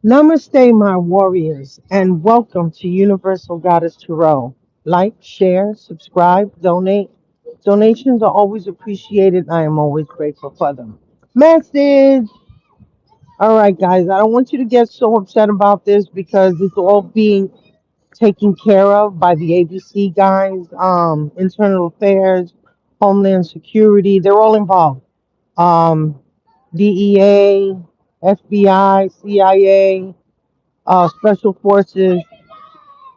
Namaste, my warriors, and welcome to Universal Goddess Tarot. Like, share, subscribe, donate. Donations are always appreciated. I am always grateful for them. Message! All right, guys, I don't want you to get so upset about this because it's all being taken care of by the ABC guys, Internal Affairs, Homeland Security. They're all involved. Um, DEA, FBI, CIA, Special Forces.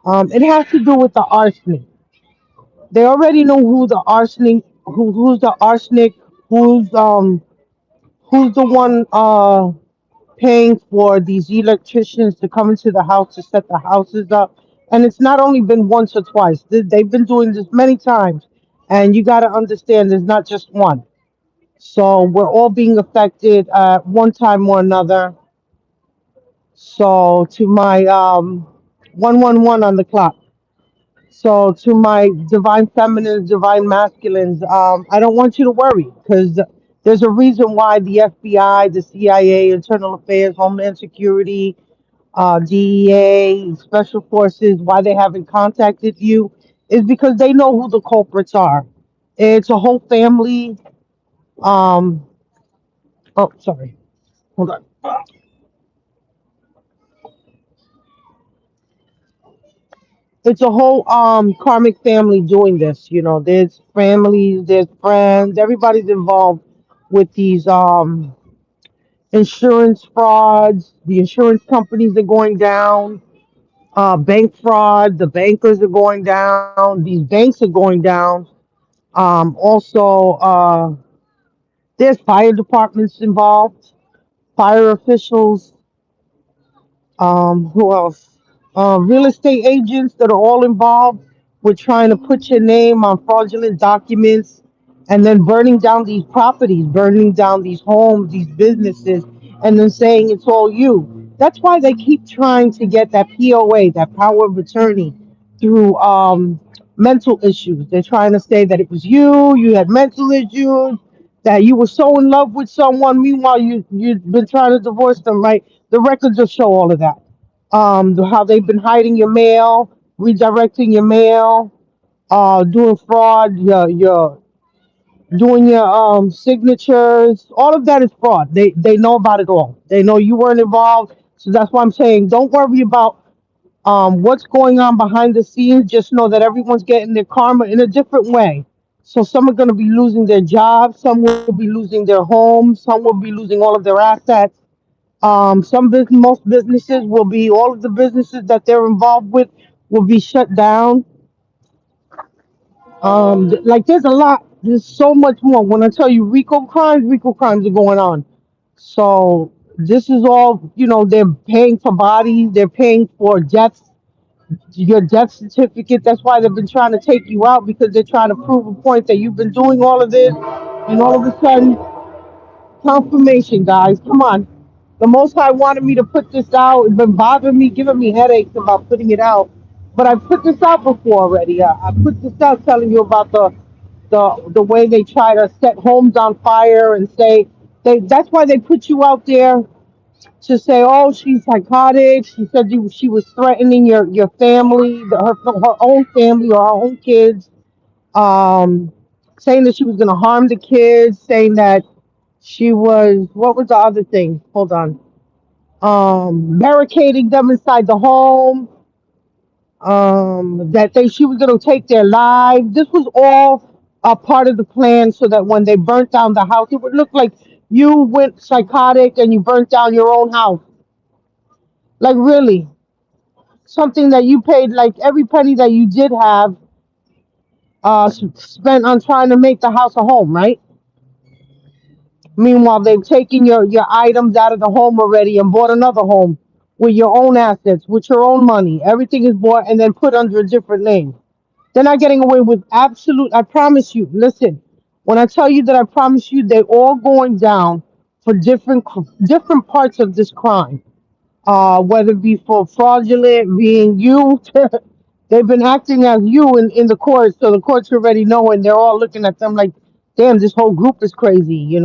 It has to do with the arsenic. They already know who the arsenic, who's the arsenic, who's um, who's the one paying for these electricians to come into the house to set the houses up. And it's not only been once or twice. They've been doing this many times, and you got to understand, there's not just one. So we're all being affected at one time or another. So to my 111 on the clock. So to my divine feminines, divine masculines, I don't want you to worry because there's a reason why the FBI, the CIA, Internal Affairs, Homeland Security, DEA, Special Forces, why they haven't contacted you is because they know who the culprits are. It's a whole family. Um, oh, sorry. Hold on. It's a whole karmic family doing this. You know, there's families, there's friends, everybody's involved with these insurance frauds. The insurance companies are going down. Bank fraud, the bankers are going down. These banks are going down. Also, there's fire departments involved, fire officials. Who else? Real estate agents that are all involved with trying to put your name on fraudulent documents and then burning down these properties, burning down these homes, these businesses, and then saying it's all you. That's why they keep trying to get that POA, that power of attorney, through mental issues. They're trying to say that it was you, you had mental issues, that you were so in love with someone. Meanwhile, you've been trying to divorce them, right? The records will show all of that. How they've been hiding your mail, redirecting your mail, doing fraud, your doing your signatures. All of that is fraud. They know about it all. They know you weren't involved. So that's why I'm saying don't worry about what's going on behind the scenes. Just know that everyone's getting their karma in a different way. So some are going to be losing their jobs, some will be losing their homes, some will be losing all of their assets. Most businesses will be, all of the businesses that they're involved with will be shut down. Like there's a lot, there's so much more. When I tell you Rico crimes are going on. So this is all, they're paying for bodies, they're paying for deaths, your death certificate. That's why they've been trying to take you out because they're trying to prove a point that you've been doing all of this, and all of a sudden confirmation, guys. Come on. The Most High wanted me to put this out. It's been bothering me, giving me headaches about putting it out. But I put this out before already. I put this out telling you about the way they try to set homes on fire and say that's why they put you out there to say, oh, she's psychotic. She said she was threatening your family, her own family or her own kids, um, saying that she was going to harm the kids, saying that she was, what was the other thing? Hold on. Barricading them inside the home. That she was going to take their lives. This was all a part of the plan so that when they burnt down the house, it would look like you went psychotic and you burnt down your own house. Like really, something that you paid, like every penny that you did have, spent on trying to make the house a home, right? Meanwhile, they've taken your items out of the home already and bought another home with your own assets, with your own money. Everything is bought and then put under a different name. They're not getting away with absolute. I promise you. Listen, when I tell you that, I promise you, they're all going down for different parts of this crime. Whether it be for fraudulent, being you, they've been acting as you in the courts, so the courts already know, and they're all looking at them like, damn, this whole group is crazy.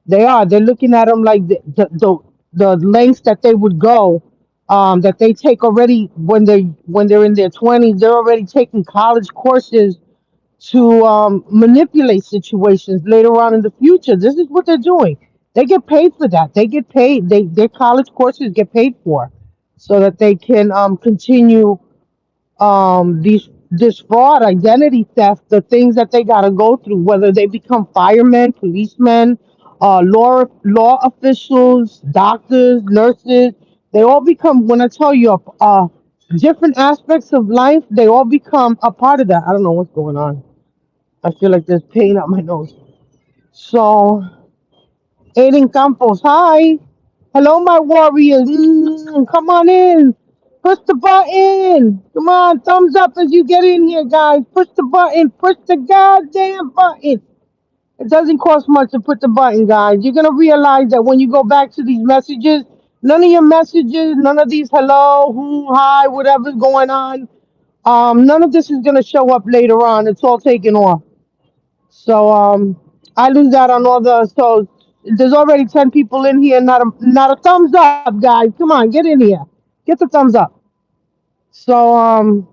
They're looking at them like the lengths that they would go, that they take already when they're in their 20s. They're already taking college courses to manipulate situations later on in the future. This is what they're doing. They get paid for that. They get paid. Their college courses get paid for, so that they can continue these this fraud, identity theft, the things that they got to go through, whether they become firemen, policemen, law officials, doctors, nurses. They all become, when I tell you, different aspects of life, they all become a part of that. I don't know what's going on. I feel like there's pain up my nose. So, Aiden Campos, hi. Hello, my warriors. Come on in. Push the button. Come on, thumbs up as you get in here, guys. Push the button. Push the goddamn button. It doesn't cost much to put the button, guys. You're going to realize that when you go back to these messages, none of your messages, none of these hello, who, hi, whatever's going on, none of this is going to show up later on. It's all taken off. So I lose out on all the. So there's already 10 people in here. Not a thumbs up, guys. Come on, get in here. Get the thumbs up. So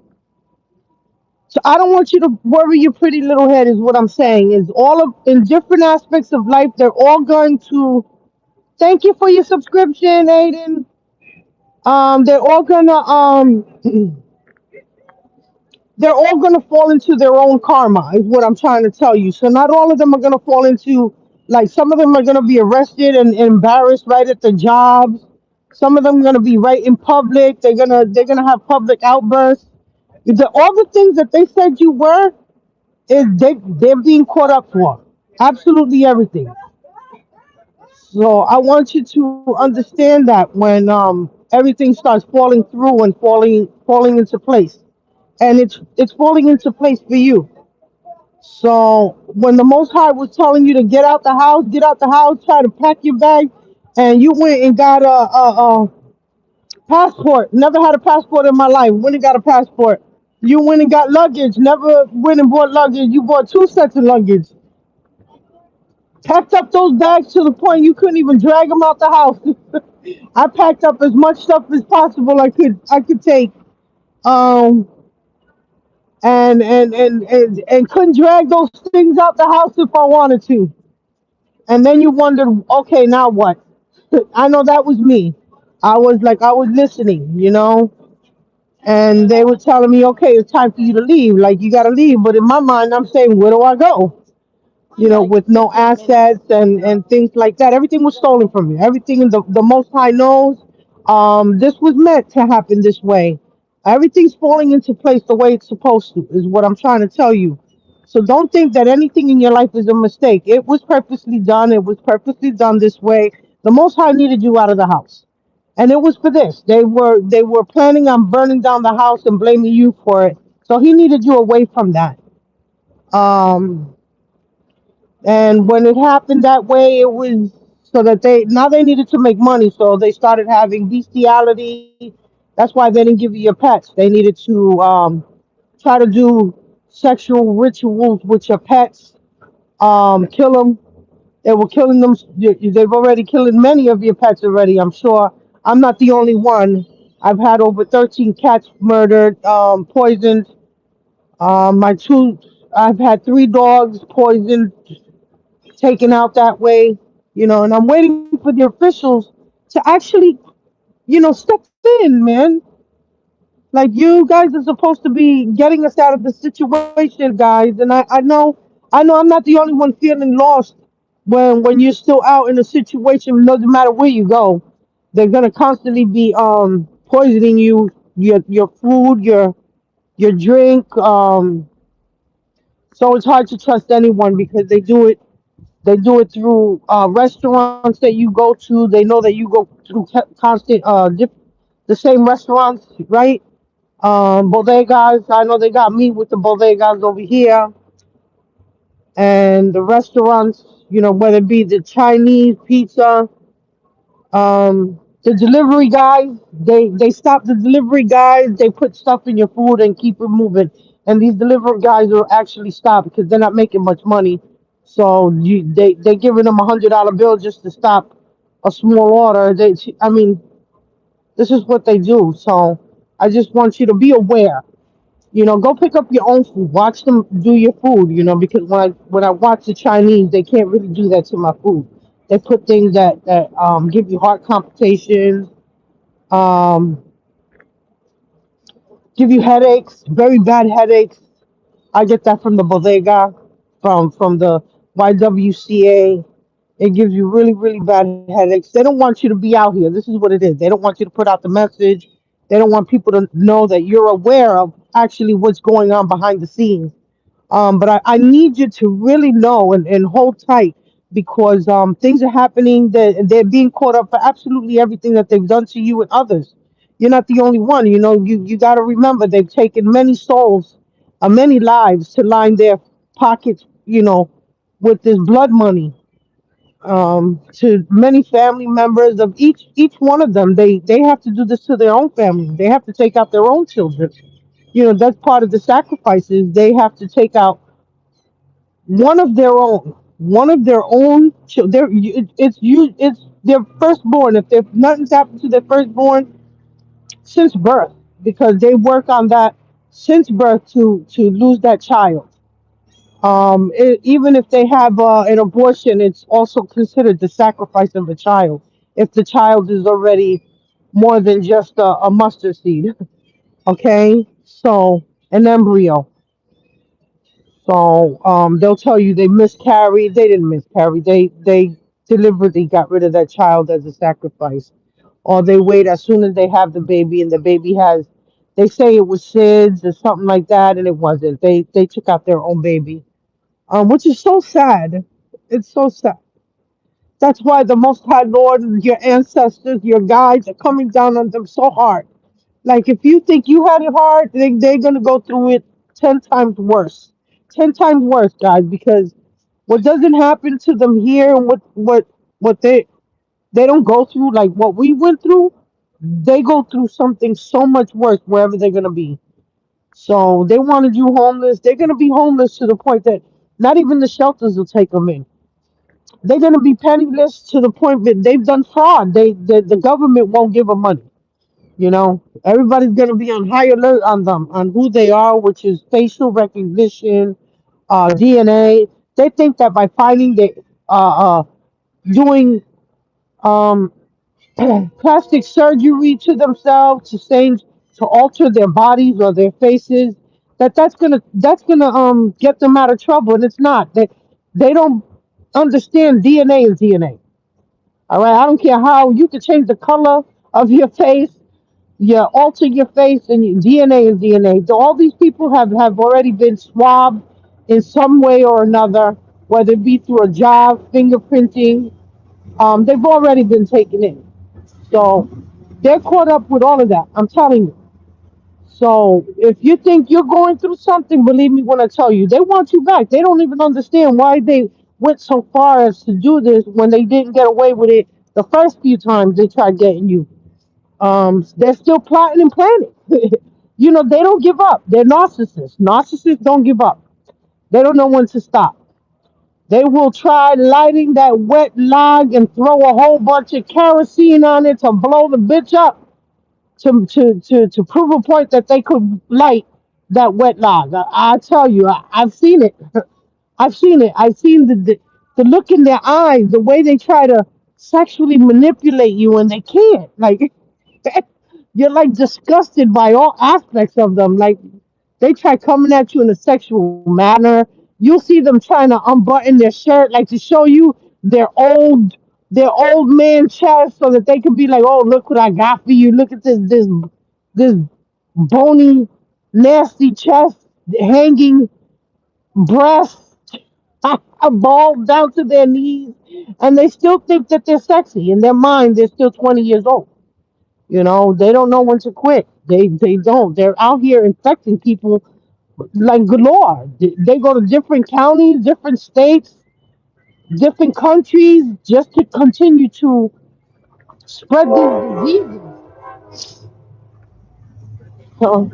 so I don't want you to worry your pretty little head. Is what I'm saying. Is all of in different aspects of life. They're all going to. Thank you for your subscription, Aiden. They're all gonna they're all going to fall into their own karma is what I'm trying to tell you. So not all of them are going to fall into, like, some of them are going to be arrested and embarrassed right at the jobs. Some of them are going to be right in public. They're going to have public outbursts. All the things that they said you were is they're being caught up for. Absolutely everything. So I want you to understand that when everything starts falling through and falling into place, and it's falling into place for you. So when the Most High was telling you to get out the house, try to pack your bag, and you went and got a passport. Never had a passport in my life. Went and got a passport. You went and got luggage. Never went and bought luggage. You bought two sets of luggage. Packed up those bags to the point you couldn't even drag them out the house. I packed up as much stuff as possible I could take. Um, and couldn't drag those things out the house if I wanted to. And then you wondered, okay, now what? I know that was me. I was listening, and they were telling me, okay, it's time for you to leave. Like, you got to leave. But in my mind, I'm saying, where do I go? With no assets and things like that. Everything was stolen from me. Everything the Most High knows. This was meant to happen this way. Everything's falling into place the way it's supposed to, is what I'm trying to tell you. So don't think that anything in your life is a mistake. It was purposely done. It was purposely done this way. The Most High needed you out of the house. And it was for this. They were planning on burning down the house and blaming you for it. So he needed you away from that. Um, and when it happened that way, it was so that they needed to make money. So they started having bestiality. That's why they didn't give you your pets. They needed to try to do sexual rituals with your pets, kill them. They were killing them. They've already killed many of your pets already, I'm sure. I'm not the only one. I've had over 13 cats murdered, poisoned. My two, I've had three dogs poisoned, taken out that way, and I'm waiting for the officials to actually, step in, man. Like, you guys are supposed to be getting us out of the situation, guys. And I know I'm not the only one feeling lost when you're still out in a situation. Doesn't matter where you go, they're gonna constantly be poisoning you, your food, your drink. So it's hard to trust anyone because they do it through restaurants that you go to. They know that you go through constant the same restaurants, right? Bodegas. I know they got me with the bodegas over here, and the restaurants. Whether it be the Chinese pizza, the delivery guys. They stop the delivery guys. They put stuff in your food and keep it moving. And these delivery guys will actually stop because they're not making much money. So they giving them $100 bill just to stop a small order. I mean, this is what they do. So I just want you to be aware. Go pick up your own food. Watch them do your food. Because when I watch the Chinese, they can't really do that to my food. They put things that give you heart palpitations, um, give you headaches, very bad headaches. I get that from the bodega, from the YWCA. It gives you really, really bad headaches. They don't want you to be out here. This is what it is. They don't want you to put out the message. They don't want people to know that you're aware of actually what's going on behind the scenes. But I need you to really know and hold tight because things are happening that they're being caught up for absolutely everything that they've done to you and others. You're not the only one. You got to remember they've taken many souls, many lives to line their pockets, with this blood money. To many family members of each one of them, they have to do this to their own family. They have to take out their own children. That's part of the sacrifices. They have to take out one of their own children. It's their firstborn. If nothing's happened to their firstborn since birth, because they work on that since birth to lose that child. Even if they have an abortion, it's also considered the sacrifice of a child. If the child is already more than just a mustard seed, okay, so an embryo. So they'll tell you they miscarried. They didn't miscarry. They deliberately got rid of that child as a sacrifice, or they wait as soon as they have the baby and the baby has. They say it was SIDS or something like that, and it wasn't. They took out their own baby, which is so sad. It's so sad. That's why the Most High Lord, your ancestors, your guides are coming down on them so hard. Like if you think you had it hard, they're gonna go through it 10 times worse. 10 times worse, guys, because what doesn't happen to them here and what they don't go through like what we went through, they go through something so much worse wherever they're gonna be. So they wanted you homeless. They're gonna be homeless to the point that not even the shelters will take them in. They're gonna be penniless to the point that they've done fraud. The government won't give them money. Everybody's going to be on high alert on them, on who they are, which is facial recognition, DNA. They think that by finding doing um, plastic surgery to themselves to change, to alter their bodies or their faces, that's gonna get them out of trouble, and it's not. They don't understand DNA is DNA. All right, I don't care how you can change the color of your face, you alter your face, and your DNA is DNA. So all these people have already been swabbed in some way or another, whether it be through a job, fingerprinting. They've already been taken in. So they're caught up with all of that. I'm telling you. So if you think you're going through something, believe me when I tell you, they want you back. They don't even understand why they went so far as to do this when they didn't get away with it the first few times they tried getting you. They're still plotting and planning. They don't give up. They're narcissists. Narcissists don't give up. They don't know when to stop. They will try lighting that wet log and throw a whole bunch of kerosene on it to blow the bitch up to prove a point that they could light that wet log. I tell you, I've seen it. I've seen it. I've seen the look in their eyes, the way they try to sexually manipulate you, and they can't. Like you're like disgusted by all aspects of them. Like they try coming at you in a sexual manner. You'll see them trying to unbutton their shirt, like to show you their old their old man chest, so that they can be like, "Oh, look what I got for you. Look at this bony, nasty chest, hanging breasts, bald down to their knees," and they still think that they're sexy. In their mind, they're still 20 years old. They don't know when to quit. They don't. They're out here infecting people like galore. They go to different counties, different states, different countries just to continue to spread these diseases. So,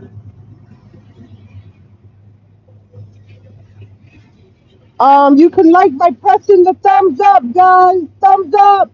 you can like by pressing the thumbs up, guys. Thumbs up.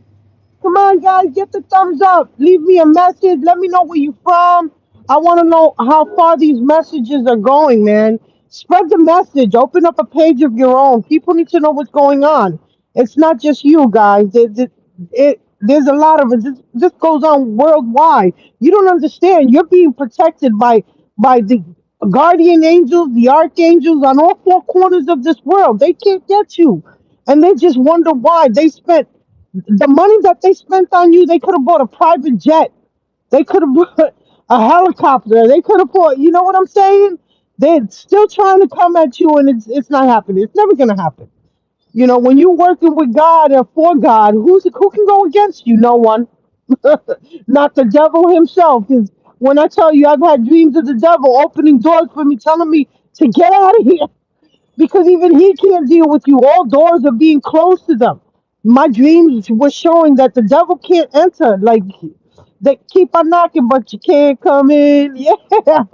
Come on, guys, get the thumbs up. Leave me a message. Let me know where you're from. I want to know how far these messages are going, man. Spread the message. Open up a page of your own. People need to know what's going on. It's not just you, guys. There's a lot of it. This goes on worldwide. You don't understand. You're being protected by the guardian angels, the archangels on all four corners of this world. They can't get you. And they just wonder why. They spent the money that they spent on you. They could have bought a private jet. They could have bought a helicopter. They could have bought, you know what I'm saying? They're still trying to come at you, and it's not happening. It's never gonna happen. You know, when you're working with God or for God, who can go against you? No one. Not the devil himself. Because when I tell you, I've had dreams of the devil opening doors for me, telling me to get out of here, because even he can't deal with you. All doors are being closed to them. My dreams were showing that the devil can't enter. Like, they keep on knocking, but you can't come in. Yeah,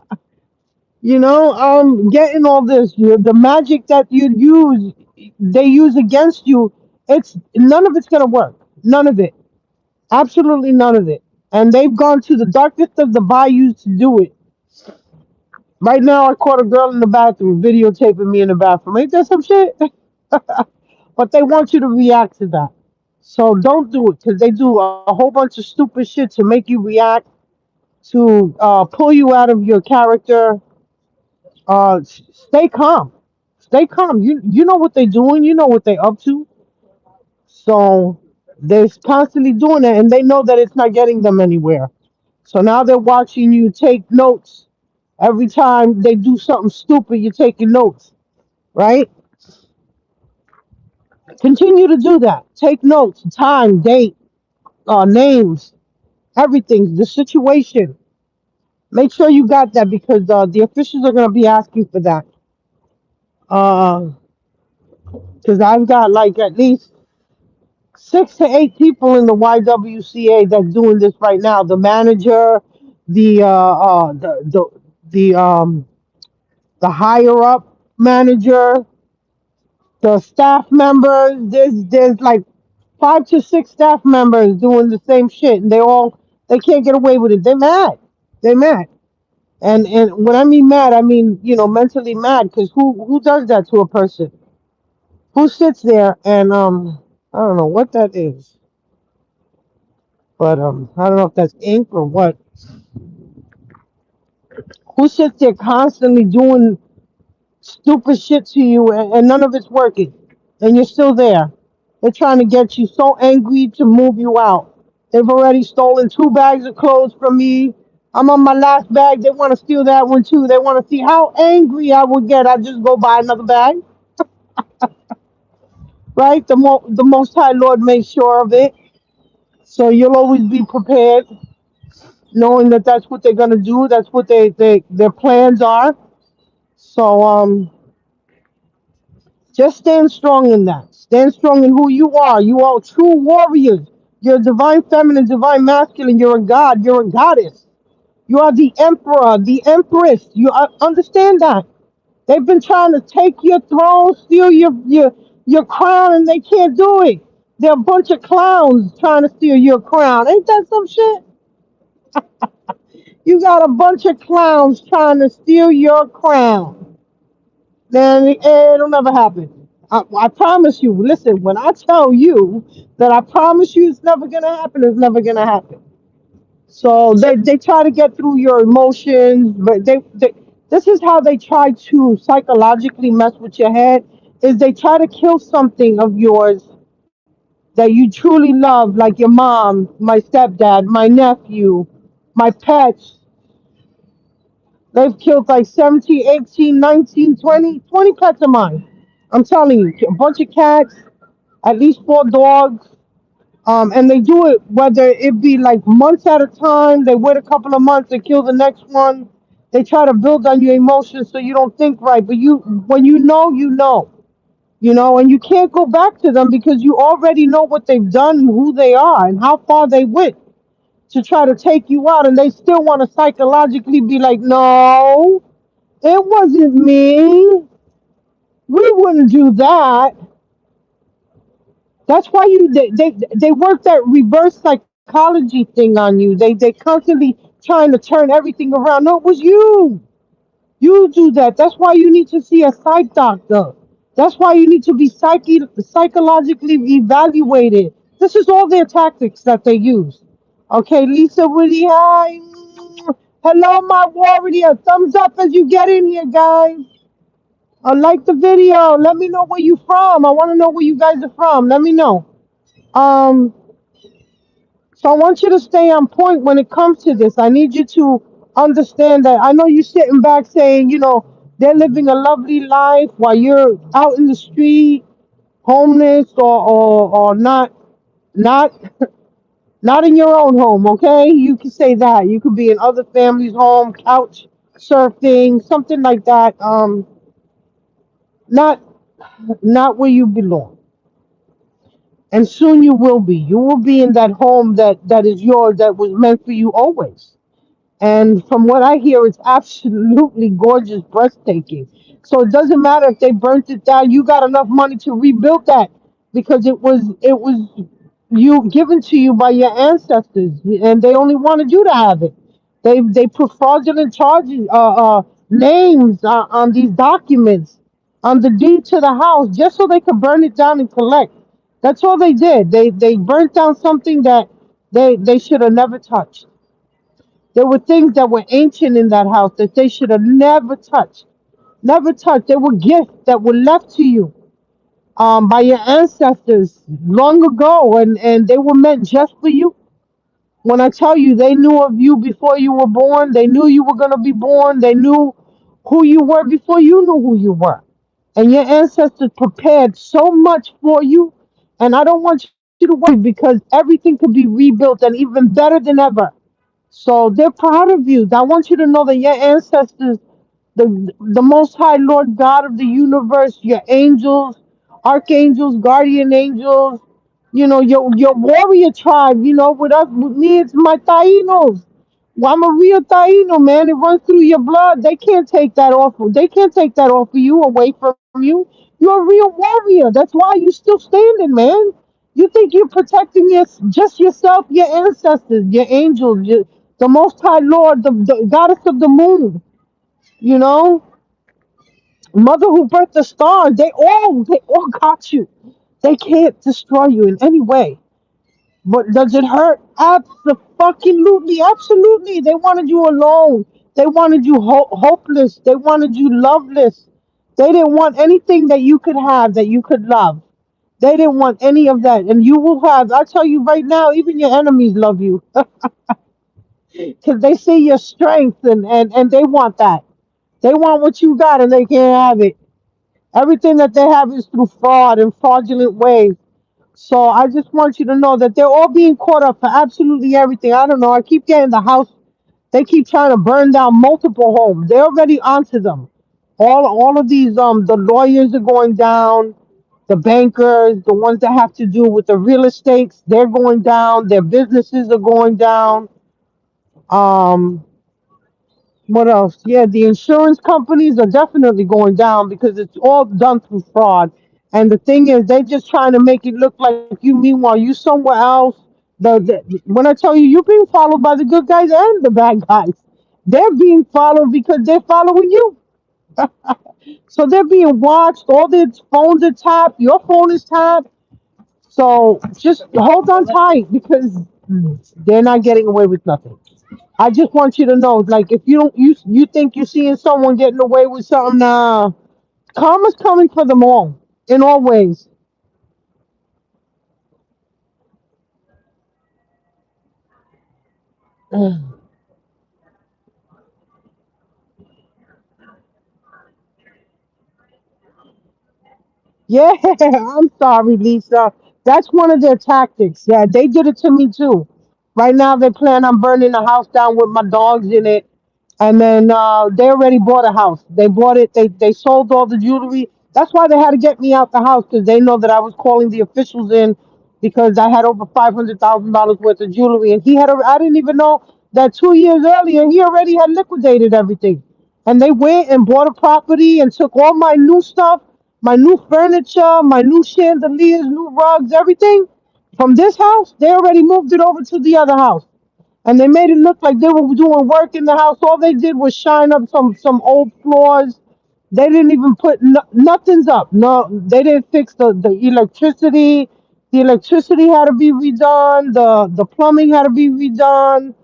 getting all this, the magic that you use, they use against you. It's none of it's gonna work. None of it. Absolutely none of it. And they've gone to the darkest of the bayous to do it. Right now, I caught a girl in the bathroom videotaping me in the bathroom. Ain't that some shit? But they want you to react to that. So don't do it, because they do a whole bunch of stupid shit to make you react, to pull you out of your character. Stay calm. Stay calm. You know what they're doing. You know what they're up to. So they're constantly doing that, and they know that it's not getting them anywhere. So now they're watching you take notes. Every time they do something stupid, you're taking notes, right? Continue to do that. Take notes, time, date, names, everything, the situation. Make sure you got that, because the officials are going to be asking for that. Because I've got like at least 6 to 8 people in the YWCA that's doing this right now. The manager, the the the higher up manager, the staff members. There's like 5 to 6 staff members doing the same shit, and they can't get away with it. They're mad. They're mad. And when I mean mad, I mean, mentally mad, because who does that to a person? Who sits there and I don't know what that is, but I don't know if that's ink or what. Who sits there constantly doing stupid shit to you, and none of it's working, and you're still there? They're trying to get you so angry to move you out. They've already stolen 2 bags of clothes from me. I'm on my last bag. They want to steal that one too. They want to see how angry I would get. I just go buy another bag, right? The Most High Lord makes sure of it, so you'll always be prepared, knowing that that's what they're gonna do. That's what their plans are. So just stand strong in that. Stand strong in who you are. You are true warriors. You're a divine feminine, divine masculine. You're a god. You're a goddess. You are the emperor, the empress. You understand that. They've been trying to take your throne, steal your crown, and they can't do it. They're a bunch of clowns trying to steal your crown. Ain't that some shit? You got a bunch of clowns trying to steal your crown. Then it'll never happen. I promise you. Listen, when I tell you that I promise you it's never gonna happen, it's never gonna happen. So they try to get through your emotions, but they this is how they try to psychologically mess with your head. Is they try to kill something of yours that you truly love, like your mom, my stepdad, my nephew, my pets. They've killed like 17, 18, 19, 20 pets of mine. I'm telling you, a bunch of cats, at least 4 dogs. And they do it whether it be like months at a time. They wait a couple of months and kill the next one. They try to build on your emotions so you don't think right. But when and you can't go back to them, because you already know what they've done and who they are and how far they went to try to take you out. And they still want to psychologically be like, no, it wasn't me. We wouldn't do that. That's why they work that reverse psychology thing on you. They constantly trying to turn everything around. No, it was you. You do that. That's why you need to see a psych doctor. That's why you need to be psychologically evaluated. This is all their tactics that they use. Okay, Lisa Woody, hi. Hello, my warrior. Thumbs up as you get in here, guys. Like the video. Let me know where you from. I want to know where you guys are from. Let me know. Um, so I want you to stay on point when it comes to this. I need you to understand that I know you're sitting back saying, they're living a lovely life while you're out in the street, homeless or not not in your own home, okay? You can say that. You could be in other families' home, couch surfing, something like that. Not not where you belong. And soon you will be. You will be in that home that is yours, that was meant for you always. And from what I hear, it's absolutely gorgeous, breathtaking. So it doesn't matter if they burnt it down. You got enough money to rebuild that because it was you given to you by your ancestors, and they only wanted you to have it. They put fraudulent charges, names on these documents, on the deed to the house, just so they could burn it down and collect. That's all they did. They burnt down something that they should have never touched. There were things that were ancient in that house that they should have never touched. Never touched. They were gifts that were left to you by your ancestors long ago, and they were meant just for you. When I tell you they knew of you before you were born, they knew you were going to be born, they knew who you were before you knew who you were. And your ancestors prepared so much for you. And I don't want you to worry because everything could be rebuilt and even better than ever. So they're proud of you. I want you to know that your ancestors, the Most High Lord God of the universe, your angels, archangels, guardian angels, your warrior tribe. With us, with me, it's my Tainos. Well, I'm a real Taino, man. It runs through your blood. They can't take that off. They can't take that off of you, away from you. You're a real warrior. That's why you still standing, man. You think you're protecting just yourself, your ancestors, your angels, the Most High Lord, the goddess of the moon. You know, Mother who birthed the stars. They all got you. They can't destroy you in any way. But does it hurt? Absolutely, absolutely. They wanted you alone. They wanted you hopeless. They wanted you loveless. They didn't want anything that you could have, that you could love. They didn't want any of that. And you will have, I tell you right now, even your enemies love you because they see your strength, and they want that. They want what you got and they can't have it. Everything that they have is through fraud and fraudulent ways. So I just want you to know that they're all being caught up for absolutely everything. I don't know. I keep getting the house. They keep trying to burn down multiple homes. They're already onto them. All of these the lawyers are going down. The bankers, the ones that have to do with the real estates, they're going down. Their businesses are going down. Um, what else? Yeah, the insurance companies are definitely going down because it's all done through fraud. And the thing is, they're just trying to make it look like you. Meanwhile, you somewhere else. When I tell you, you're being followed by the good guys and the bad guys. They're being followed because they're following you. So they're being watched. All their phones are tapped. Your phone is tapped. So just hold on tight because they're not getting away with nothing. I just want you to know, like, if you don't, you think you're seeing someone getting away with something, nah, karma's coming for them all in all ways. Yeah, I'm sorry, Lisa. That's one of their tactics. Yeah, they did it to me too. Right now, they plan on burning the house down with my dogs in it, and then they already bought a house. They bought it. They sold all the jewelry. That's why they had to get me out the house because they know that I was calling the officials in because I had over $500,000 worth of jewelry, and he had. I didn't even know that 2 years earlier he already had liquidated everything, and they went and bought a property and took all my new stuff. my new furniture, my new chandeliers, new rugs, everything from this house, they already moved it over to the other house. And they made it look like they were doing work in the house. All they did was shine up some old floors. They didn't even put nothing's up. No, they didn't fix the electricity. The electricity had to be redone. The plumbing had to be redone.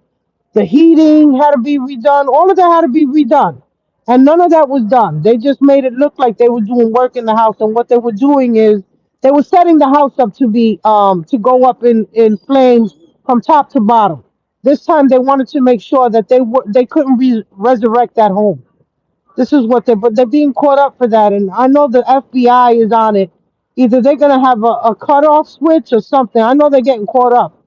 The heating had to be redone. All of that had to be redone. And none of that was done. They just made it look like they were doing work in the house. And what they were doing is they were setting the house up to go up in flames from top to bottom. This time they wanted to make sure that they couldn't resurrect that home. This is what but they're being caught up for that. And I know the FBI is on it. Either they're gonna have a cutoff switch or something. I know they're getting caught up.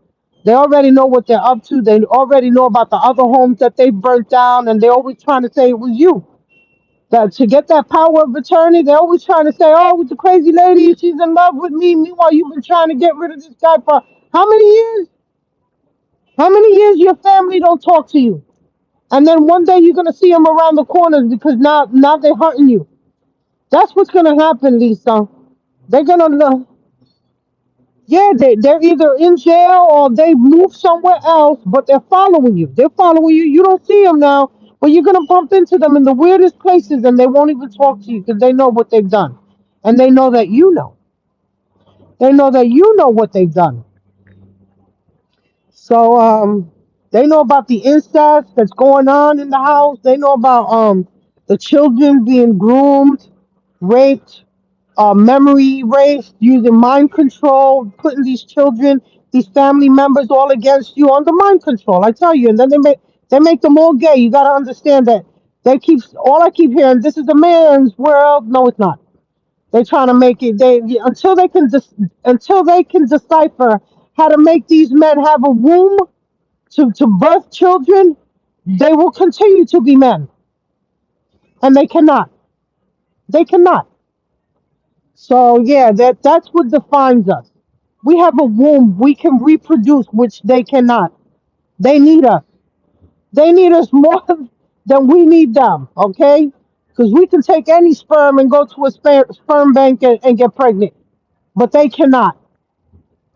They already know what they're up to. They already know about the other homes that they burnt down, and they're always trying to say it was you. That to get that power of attorney, they're always trying to say, "Oh, it's a crazy lady. She's in love with me." Meanwhile, you've been trying to get rid of this guy for how many years? How many years your family don't talk to you? And then one day you're gonna see them around the corners because now they're hunting you. That's what's gonna happen, Lisa. They're gonna Yeah, they're either in jail or they moved somewhere else, but they're following you. They're following you. You don't see them now, but you're going to bump into them in the weirdest places and they won't even talk to you because they know what they've done. And they know that you know. They know that you know what they've done. So they know about the incest that's going on in the house. They know about the children being groomed, raped, memory erased, using mind control, putting these children, these family members all against you under mind control. I tell you, and then they make them all gay. You got to understand that they keep all I keep hearing. This is a man's world. No, it's not. They're trying to make it. They until they can decipher how to make these men have a womb to birth children. They will continue to be men, and they cannot. They cannot. So yeah, that's what defines us. We have a womb. We can reproduce, which they cannot. They need us. They need us more than we need them. Okay? Because we can take any sperm and go to a sperm bank and get pregnant, but they cannot.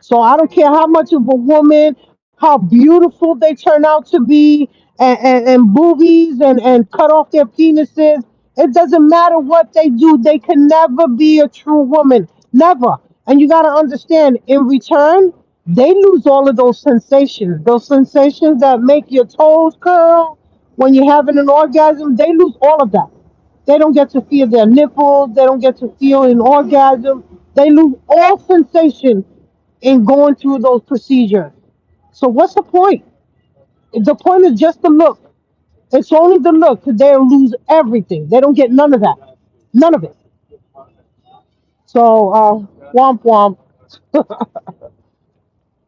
So I don't care how much of a woman, how beautiful they turn out to be, and boobies and cut off their penises. It doesn't matter what they do. They can never be a true woman. Never. And you got to understand, in return, they lose all of those sensations. Those sensations that make your toes curl when you're having an orgasm, they lose all of that. They don't get to feel their nipples. They don't get to feel an orgasm. They lose all sensation in going through those procedures. So what's the point? The point is just the look. It's only the look because they'll lose everything. They don't get none of that. None of it. So womp womp.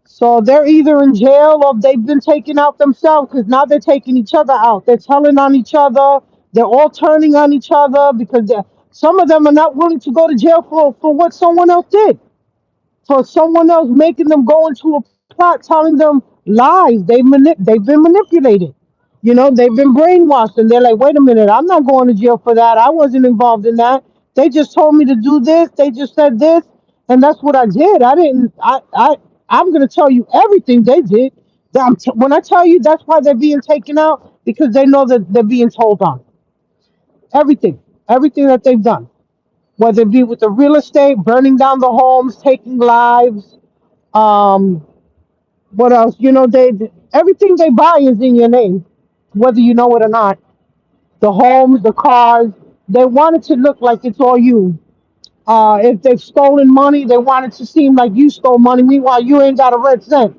So they're either in jail or they've been taken out themselves because now they're taking each other out. They're telling on each other. They're all turning on each other because some of them are not willing to go to jail for what someone else did. For someone else making them go into a plot, telling them lies. They've been manipulated. They've been brainwashed, and they're like, "Wait a minute, I'm not going to jail for that. I wasn't involved in that. They just told me to do this. They just said this, and that's what I did. I didn't. I'm going to tell you everything they did. When I tell you, that's why they're being taken out because they know that they're being told on everything, everything that they've done, whether it be with the real estate, burning down the homes, taking lives. Um, what else? They everything they buy is in your name, whether you know it or not. The homes, the cars, they want it to look like it's all you. If they've stolen money, they want it to seem like you stole money. Meanwhile, you ain't got a red cent.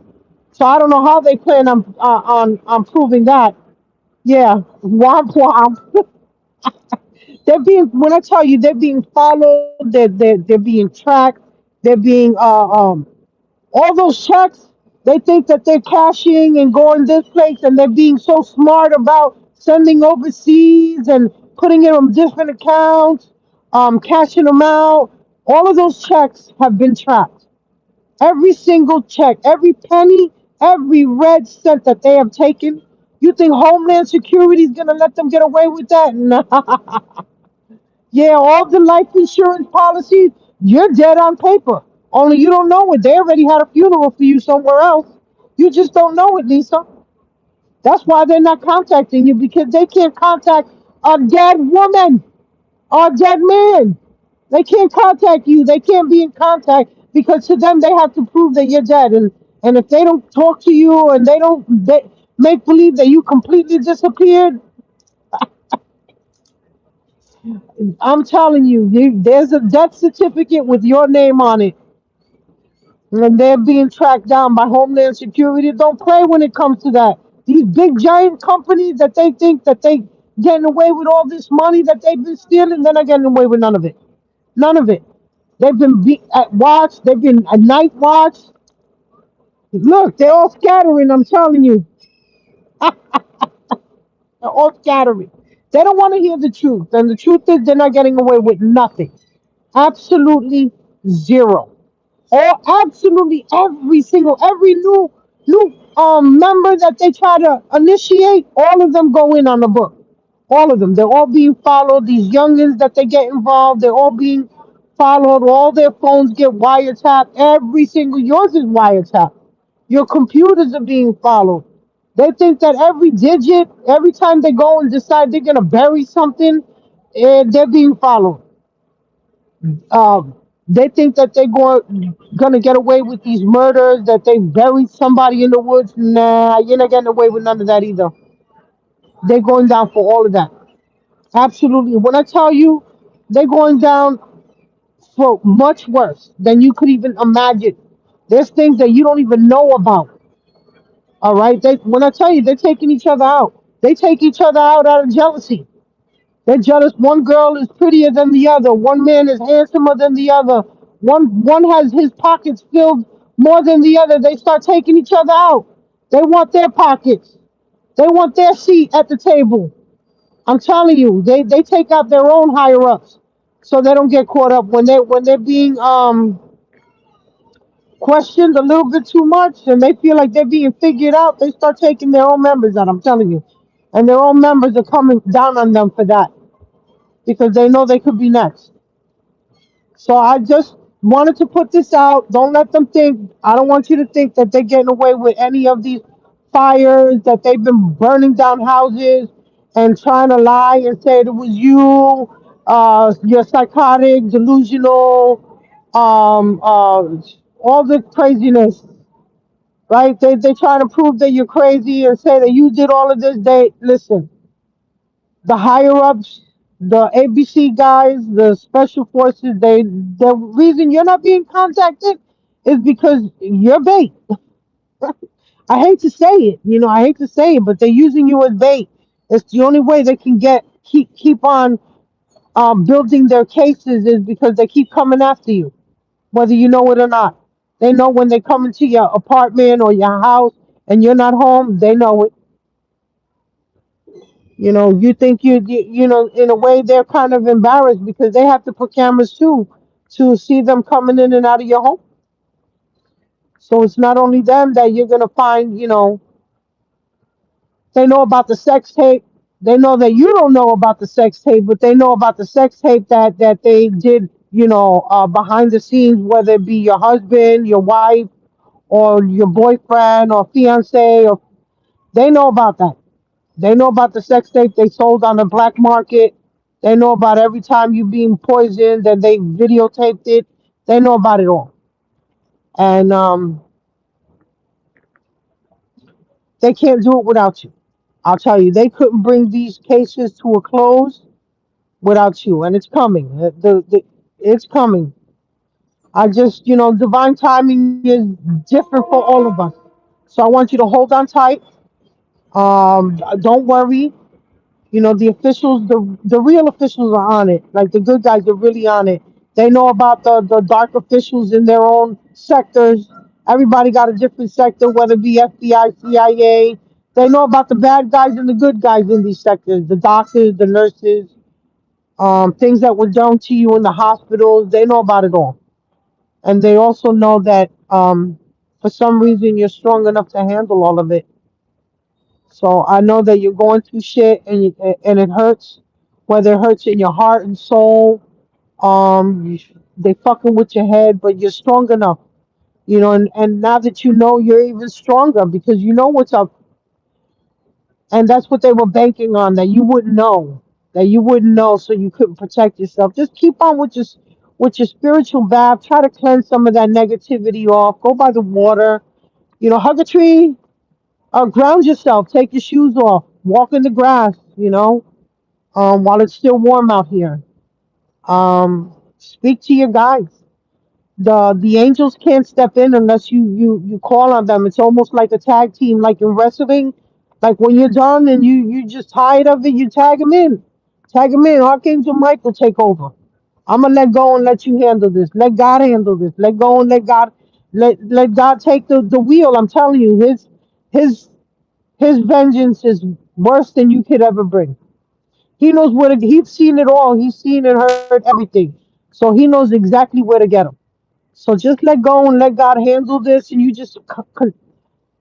So I don't know how they plan on proving that. Yeah, womp womp. They're being when I tell you they're being followed, they're being tracked, they're being all those checks. They think that they're cashing and going this place, and they're being so smart about sending overseas and putting it on different accounts, cashing them out. All of those checks have been tracked. Every single check, every penny, every red cent that they have taken. You think Homeland Security is gonna let them get away with that? Nah. Yeah, all the life insurance policies, you're dead on paper. Only you don't know it. They already had a funeral for you somewhere else. You just don't know it, Lisa. That's why they're not contacting you because they can't contact a dead woman or a dead man. They can't contact you. They can't be in contact because to them they have to prove that you're dead. And if they don't talk to you and they make believe that you completely disappeared, I'm telling you, there's a death certificate with your name on it. And they're being tracked down by Homeland Security. Don't play when it comes to that. These big giant companies that they think that they getting away with all this money that they've been stealing, they're not getting away with none of it. None of it. They've been at watch. They've been at night watch. Look, they're all scattering. I'm telling you, they're all scattering. They don't want to hear the truth, and the truth is they're not getting away with nothing. Absolutely zero. All absolutely every new member that they try to initiate, all of them go in on the book. All of them. They're all being followed. These youngins that they get involved, they're all being followed. All their phones get wiretapped. Every single yours is wiretapped. Your computers are being followed. They think that every digit, every time they go and decide they're gonna bury something, they're being followed. um, they think that gonna get away with these murders, that they buried somebody in the woods. Nah, you're not getting away with none of that either. They're going down for all of that. Absolutely. When I tell you, they're going down for much worse than you could even imagine. There's things that you don't even know about. All right. When I tell you, they're taking each other out. They take each other out of jealousy. They're jealous. One girl is prettier than the other. One man is handsomer than the other. One has his pockets filled more than the other. They start taking each other out. They want their pockets. They want their seat at the table. I'm telling you, they take out their own higher ups so they don't get caught up when they're being questioned a little bit too much and they feel like they're being figured out. They start taking their own members out. I'm telling you, and their own members are coming down on them for that because they know they could be next. So I just wanted to put this out. Don't let them think, I don't want you to think that they're getting away with any of these fires, that they've been burning down houses and trying to lie and say it was you, you're psychotic, delusional, all the craziness, right? They try to prove that you're crazy and say that you did all of this. They listen, the higher ups, the ABC guys, the special forces, the reason you're not being contacted is because you're bait. I hate to say it, I hate to say it, but they're using you as bait. It's the only way they can keep on building their cases is because they keep coming after you, whether you know it or not. They know when they come into your apartment or your house and you're not home. They know it. You think in a way they're kind of embarrassed because they have to put cameras too to see them coming in and out of your home. So it's not only them that you're gonna find, they know about the sex tape. They know that you don't know about the sex tape, but they know about the sex tape that they did, behind the scenes, whether it be your husband, your wife, or your boyfriend or fiance, or they know about that. They know about the sex tape they sold on the black market. They know about every time you being poisoned and they videotaped it. They know about it all. And they can't do it without you. I'll tell you, they couldn't bring these cases to a close without you. And it's coming. It's coming. I just, divine timing is different for all of us. So I want you to hold on tight. Don't worry. The officials, the real officials are on it. Like the good guys are really on it. They know about the dark officials in their own sectors. Everybody got a different sector, whether it be FBI, CIA. They know about the bad guys and the good guys in these sectors. The doctors, the nurses, things that were done to you in the hospitals. They know about it all, and they also know that for some reason you're strong enough to handle all of it. So I know that you're going through shit and it hurts, whether it hurts in your heart and soul. They fucking with your head, but you're strong enough, and now that you know, you're even stronger because you know what's up, and that's what they were banking on, that you wouldn't know, so you couldn't protect yourself. Just keep on with your spiritual bath. Try to cleanse some of that negativity off. Go by the water. Hug a tree. Ground yourself. Take your shoes off. Walk in the grass. While it's still warm out here. Speak to your guides. The angels can't step in unless you call on them. It's almost like a tag team, like in wrestling. Like when you're done and you just tired of it, you tag them in. Archangel Michael take over. I'm gonna let go and let you handle this. Let God handle this. Let go and let God take the wheel. I'm telling you, his his vengeance is worse than you could ever bring. He knows he's seen it all. He's seen and heard everything, so he knows exactly where to get him. So just let go and let God handle this, and you just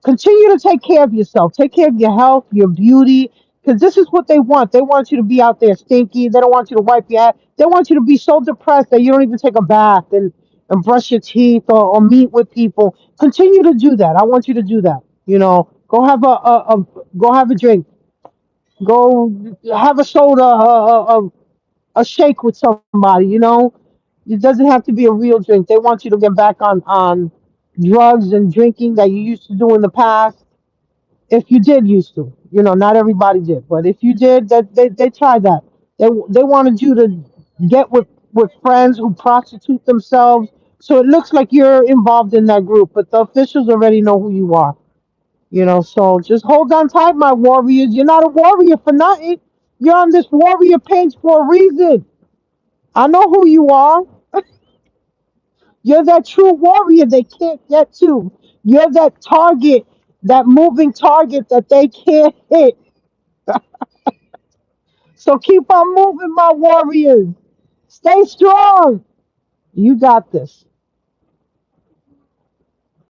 continue to take care of yourself. Take care of your health, your beauty, because this is what they want. They want you to be out there stinky. They don't want you to wipe your ass. They want you to be so depressed that you don't even take a bath and brush your teeth or meet with people. Continue to do that. I want you to do that. Go have go have a drink. Go have a soda, a shake with somebody. It doesn't have to be a real drink. They want you to get back on drugs and drinking that you used to do in the past. If you did used to, not everybody did, but if you did, that they tried that. They wanted you to get with friends who prostitute themselves, so it looks like you're involved in that group, but the officials already know who you are. So just hold on tight, my warriors. You're not a warrior for nothing. You're on this warrior page for a reason. I know who you are. You're that true warrior they can't get to. You're that target, that moving target that they can't hit. So keep on moving, my warriors. Stay strong. You got this.